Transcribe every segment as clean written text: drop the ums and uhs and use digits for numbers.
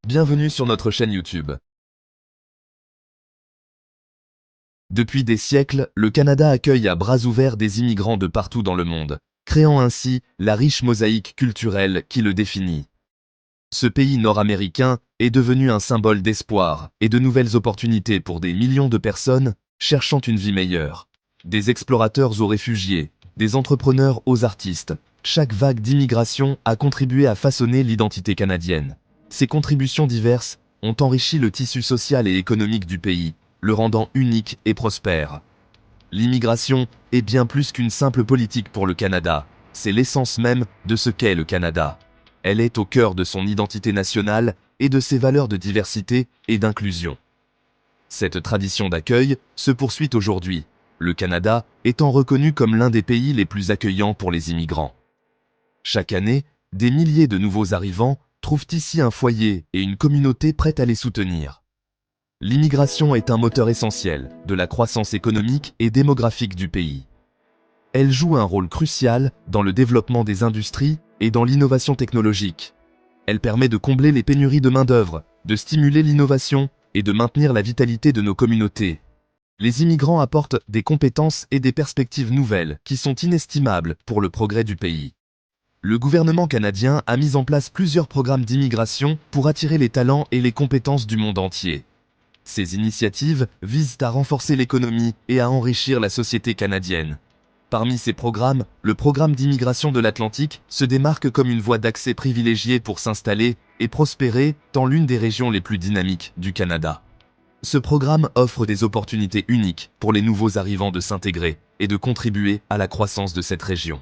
Bienvenue sur notre chaîne YouTube. Depuis des siècles, le Canada accueille à bras ouverts des immigrants de partout dans le monde, créant ainsi la riche mosaïque culturelle qui le définit. Ce pays nord-américain est devenu un symbole d'espoir et de nouvelles opportunités pour des millions de personnes cherchant une vie meilleure. Des explorateurs aux réfugiés, des entrepreneurs aux artistes, chaque vague d'immigration a contribué à façonner l'identité canadienne. Ces contributions diverses ont enrichi le tissu social et économique du pays, le rendant unique et prospère. L'immigration est bien plus qu'une simple politique pour le Canada, c'est l'essence même de ce qu'est le Canada. Elle est au cœur de son identité nationale et de ses valeurs de diversité et d'inclusion. Cette tradition d'accueil se poursuit aujourd'hui, le Canada étant reconnu comme l'un des pays les plus accueillants pour les immigrants. Chaque année, des milliers de nouveaux arrivants trouvent ici un foyer et une communauté prête à les soutenir. L'immigration est un moteur essentiel de la croissance économique et démographique du pays. Elle joue un rôle crucial dans le développement des industries et dans l'innovation technologique. Elle permet de combler les pénuries de main-d'œuvre, de stimuler l'innovation et de maintenir la vitalité de nos communautés. Les immigrants apportent des compétences et des perspectives nouvelles qui sont inestimables pour le progrès du pays. Le gouvernement canadien a mis en place plusieurs programmes d'immigration pour attirer les talents et les compétences du monde entier. Ces initiatives visent à renforcer l'économie et à enrichir la société canadienne. Parmi ces programmes, le programme d'immigration de l'Atlantique se démarque comme une voie d'accès privilégiée pour s'installer et prospérer dans l'une des régions les plus dynamiques du Canada. Ce programme offre des opportunités uniques pour les nouveaux arrivants de s'intégrer et de contribuer à la croissance de cette région.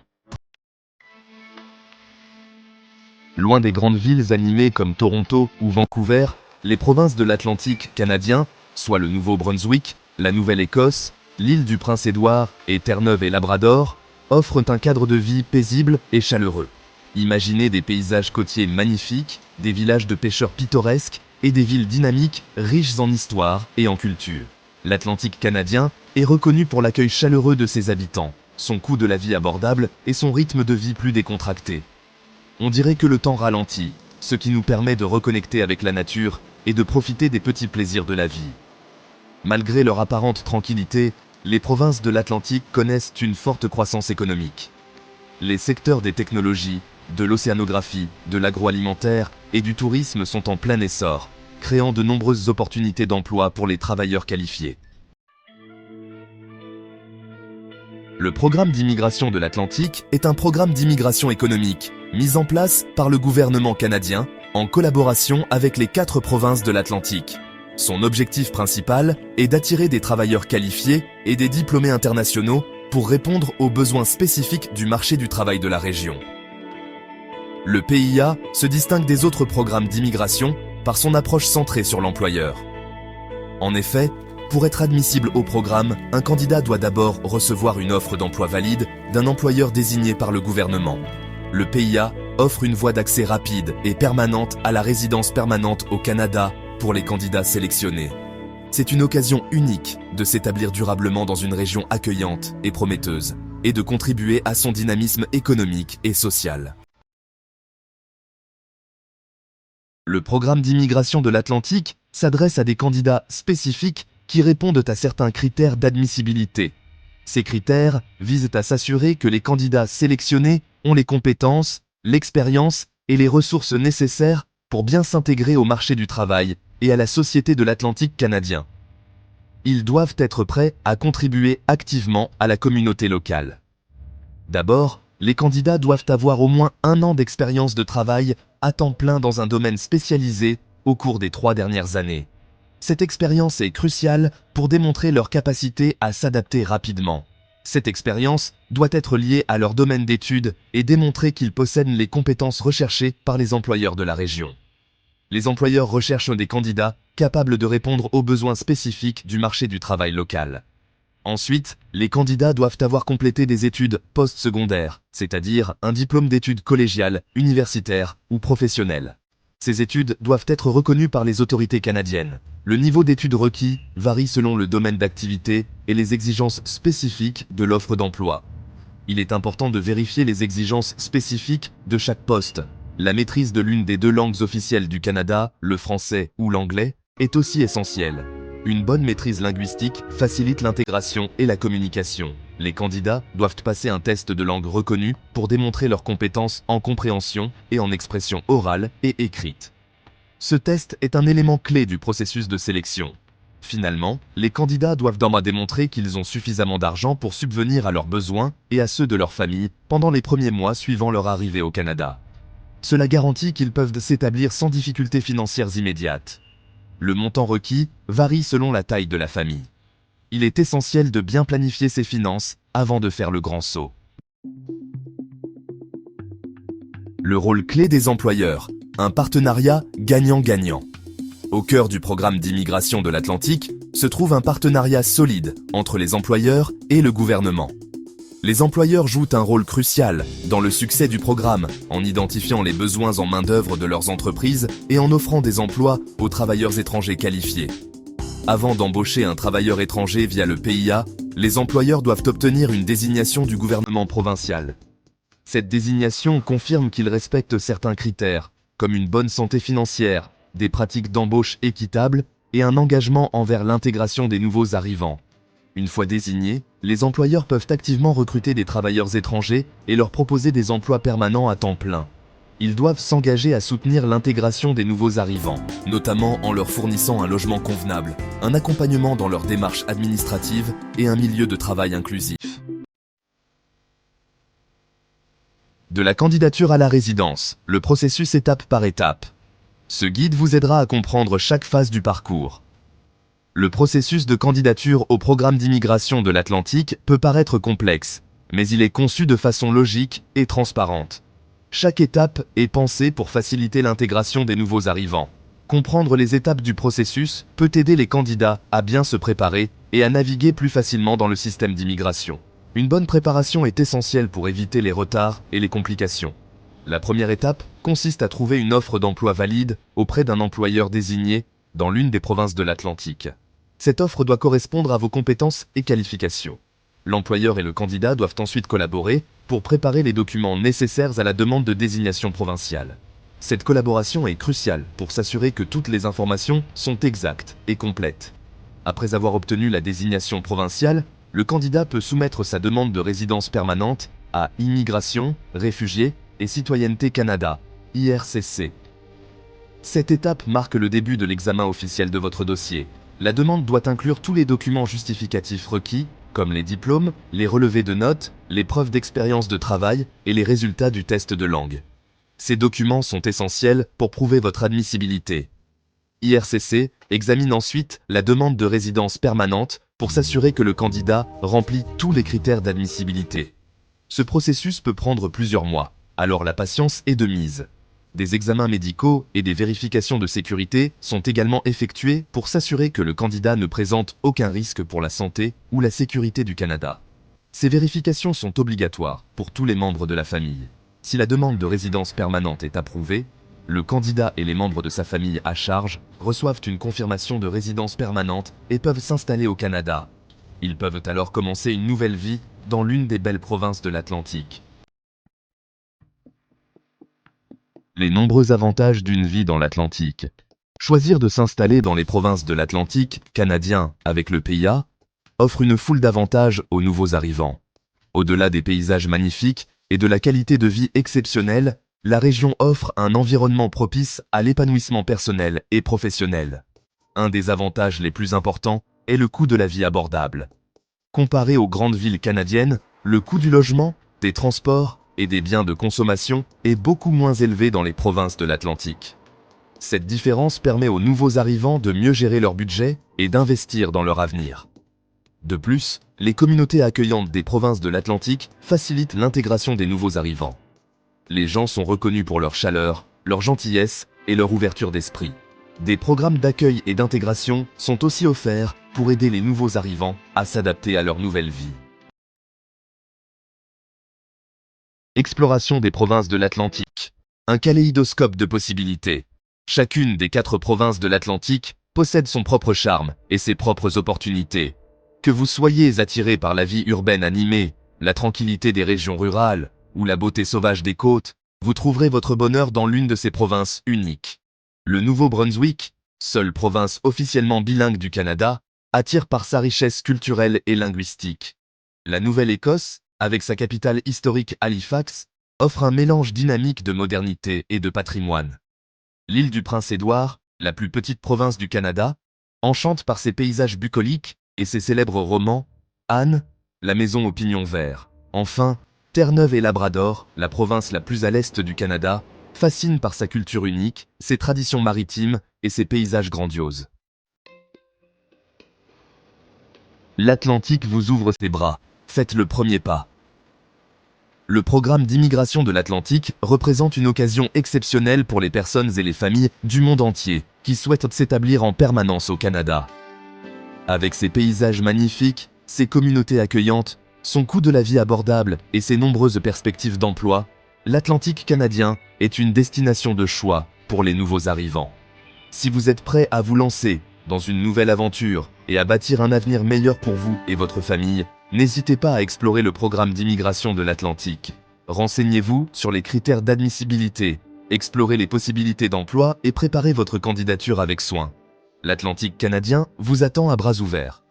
Loin des grandes villes animées comme Toronto ou Vancouver, les provinces de l'Atlantique canadien, soit le Nouveau-Brunswick, la Nouvelle-Écosse, l'île du Prince-Édouard et Terre-Neuve et Labrador, offrent un cadre de vie paisible et chaleureux. Imaginez des paysages côtiers magnifiques, des villages de pêcheurs pittoresques et des villes dynamiques riches en histoire et en culture. L'Atlantique canadien est reconnu pour l'accueil chaleureux de ses habitants, son coût de la vie abordable et son rythme de vie plus décontracté. On dirait que le temps ralentit, ce qui nous permet de reconnecter avec la nature et de profiter des petits plaisirs de la vie. Malgré leur apparente tranquillité, les provinces de l'Atlantique connaissent une forte croissance économique. Les secteurs des technologies, de l'océanographie, de l'agroalimentaire et du tourisme sont en plein essor, créant de nombreuses opportunités d'emploi pour les travailleurs qualifiés. Le programme d'immigration de l'Atlantique est un programme d'immigration économique, mis en place par le gouvernement canadien en collaboration avec les 4 provinces de l'Atlantique. Son objectif principal est d'attirer des travailleurs qualifiés et des diplômés internationaux pour répondre aux besoins spécifiques du marché du travail de la région. Le PIA se distingue des autres programmes d'immigration par son approche centrée sur l'employeur. En effet, pour être admissible au programme, un candidat doit d'abord recevoir une offre d'emploi valide d'un employeur désigné par le gouvernement. Le PIA offre une voie d'accès rapide et permanente à la résidence permanente au Canada pour les candidats sélectionnés. C'est une occasion unique de s'établir durablement dans une région accueillante et prometteuse, et de contribuer à son dynamisme économique et social. Le programme d'immigration de l'Atlantique s'adresse à des candidats spécifiques qui répondent à certains critères d'admissibilité. Ces critères visent à s'assurer que les candidats sélectionnés ont les compétences, l'expérience et les ressources nécessaires pour bien s'intégrer au marché du travail et à la société de l'Atlantique canadien. Ils doivent être prêts à contribuer activement à la communauté locale. D'abord, les candidats doivent avoir au moins 1 an d'expérience de travail à temps plein dans un domaine spécialisé au cours des 3 dernières années. Cette expérience est cruciale pour démontrer leur capacité à s'adapter rapidement. Cette expérience doit être liée à leur domaine d'études et démontrer qu'ils possèdent les compétences recherchées par les employeurs de la région. Les employeurs recherchent des candidats capables de répondre aux besoins spécifiques du marché du travail local. Ensuite, les candidats doivent avoir complété des études postsecondaires, c'est-à-dire un diplôme d'études collégiales, universitaires ou professionnelles. Ces études doivent être reconnues par les autorités canadiennes. Le niveau d'études requis varie selon le domaine d'activité et les exigences spécifiques de l'offre d'emploi. Il est important de vérifier les exigences spécifiques de chaque poste. La maîtrise de l'une des deux langues officielles du Canada, le français ou l'anglais, est aussi essentielle. Une bonne maîtrise linguistique facilite l'intégration et la communication. Les candidats doivent passer un test de langue reconnu pour démontrer leurs compétences en compréhension et en expression orale et écrite. Ce test est un élément clé du processus de sélection. Finalement, les candidats doivent démontrer qu'ils ont suffisamment d'argent pour subvenir à leurs besoins et à ceux de leur famille pendant les premiers mois suivant leur arrivée au Canada. Cela garantit qu'ils peuvent s'établir sans difficultés financières immédiates. Le montant requis varie selon la taille de la famille. Il est essentiel de bien planifier ses finances avant de faire le grand saut. Le rôle clé des employeurs, un partenariat gagnant-gagnant. Au cœur du programme d'immigration de l'Atlantique se trouve un partenariat solide entre les employeurs et le gouvernement. Les employeurs jouent un rôle crucial dans le succès du programme en identifiant les besoins en main-d'œuvre de leurs entreprises et en offrant des emplois aux travailleurs étrangers qualifiés. Avant d'embaucher un travailleur étranger via le PIA, les employeurs doivent obtenir une désignation du gouvernement provincial. Cette désignation confirme qu'ils respectent certains critères, comme une bonne santé financière, des pratiques d'embauche équitables et un engagement envers l'intégration des nouveaux arrivants. Une fois désignés, les employeurs peuvent activement recruter des travailleurs étrangers et leur proposer des emplois permanents à temps plein. Ils doivent s'engager à soutenir l'intégration des nouveaux arrivants, notamment en leur fournissant un logement convenable, un accompagnement dans leurs démarches administratives et un milieu de travail inclusif. De la candidature à la résidence, le processus étape par étape. Ce guide vous aidera à comprendre chaque phase du parcours. Le processus de candidature au programme d'immigration de l'Atlantique peut paraître complexe, mais il est conçu de façon logique et transparente. Chaque étape est pensée pour faciliter l'intégration des nouveaux arrivants. Comprendre les étapes du processus peut aider les candidats à bien se préparer et à naviguer plus facilement dans le système d'immigration. Une bonne préparation est essentielle pour éviter les retards et les complications. La première étape consiste à trouver une offre d'emploi valide auprès d'un employeur désigné dans l'une des provinces de l'Atlantique. Cette offre doit correspondre à vos compétences et qualifications. L'employeur et le candidat doivent ensuite collaborer pour préparer les documents nécessaires à la demande de désignation provinciale. Cette collaboration est cruciale pour s'assurer que toutes les informations sont exactes et complètes. Après avoir obtenu la désignation provinciale, le candidat peut soumettre sa demande de résidence permanente à Immigration, Réfugiés et Citoyenneté Canada, IRCC. Cette étape marque le début de l'examen officiel de votre dossier. La demande doit inclure tous les documents justificatifs requis, comme les diplômes, les relevés de notes, les preuves d'expérience de travail et les résultats du test de langue. Ces documents sont essentiels pour prouver votre admissibilité. IRCC examine ensuite la demande de résidence permanente pour s'assurer que le candidat remplit tous les critères d'admissibilité. Ce processus peut prendre plusieurs mois, alors la patience est de mise. Des examens médicaux et des vérifications de sécurité sont également effectués pour s'assurer que le candidat ne présente aucun risque pour la santé ou la sécurité du Canada. Ces vérifications sont obligatoires pour tous les membres de la famille. Si la demande de résidence permanente est approuvée, le candidat et les membres de sa famille à charge reçoivent une confirmation de résidence permanente et peuvent s'installer au Canada. Ils peuvent alors commencer une nouvelle vie dans l'une des belles provinces de l'Atlantique. Les nombreux avantages d'une vie dans l'Atlantique. Choisir de s'installer dans les provinces de l'Atlantique canadien avec le PIA offre une foule d'avantages aux nouveaux arrivants. Au-delà des paysages magnifiques et de la qualité de vie exceptionnelle, la région offre un environnement propice à l'épanouissement personnel et professionnel. Un des avantages les plus importants est le coût de la vie abordable. Comparé aux grandes villes canadiennes, le coût du logement, des transports et des biens de consommation est beaucoup moins élevé dans les provinces de l'Atlantique. Cette différence permet aux nouveaux arrivants de mieux gérer leur budget et d'investir dans leur avenir. De plus, les communautés accueillantes des provinces de l'Atlantique facilitent l'intégration des nouveaux arrivants. Les gens sont reconnus pour leur chaleur, leur gentillesse et leur ouverture d'esprit. Des programmes d'accueil et d'intégration sont aussi offerts pour aider les nouveaux arrivants à s'adapter à leur nouvelle vie. Exploration des provinces de l'Atlantique. Un kaléidoscope de possibilités. Chacune des 4 provinces de l'Atlantique possède son propre charme et ses propres opportunités. Que vous soyez attiré par la vie urbaine animée, la tranquillité des régions rurales ou la beauté sauvage des côtes, Vous trouverez votre bonheur dans l'une de ces provinces uniques. Le Nouveau-Brunswick, seule province officiellement bilingue du Canada, attire par sa richesse culturelle et linguistique. La Nouvelle-Écosse, avec sa capitale historique Halifax, offre un mélange dynamique de modernité et de patrimoine. L'île du Prince-Édouard, la plus petite province du Canada, enchante par ses paysages bucoliques et ses célèbres romans, Anne, la maison aux pignons verts. Enfin, Terre-Neuve et Labrador, la province la plus à l'est du Canada, fascine par sa culture unique, ses traditions maritimes et ses paysages grandioses. L'Atlantique vous ouvre ses bras. Faites le premier pas. Le programme d'immigration de l'Atlantique représente une occasion exceptionnelle pour les personnes et les familles du monde entier qui souhaitent s'établir en permanence au Canada. Avec ses paysages magnifiques, ses communautés accueillantes, son coût de la vie abordable et ses nombreuses perspectives d'emploi, l'Atlantique canadien est une destination de choix pour les nouveaux arrivants. Si vous êtes prêt à vous lancer dans une nouvelle aventure et à bâtir un avenir meilleur pour vous et votre famille, n'hésitez pas à explorer le programme d'immigration de l'Atlantique. Renseignez-vous sur les critères d'admissibilité, explorez les possibilités d'emploi et préparez votre candidature avec soin. L'Atlantique canadien vous attend à bras ouverts.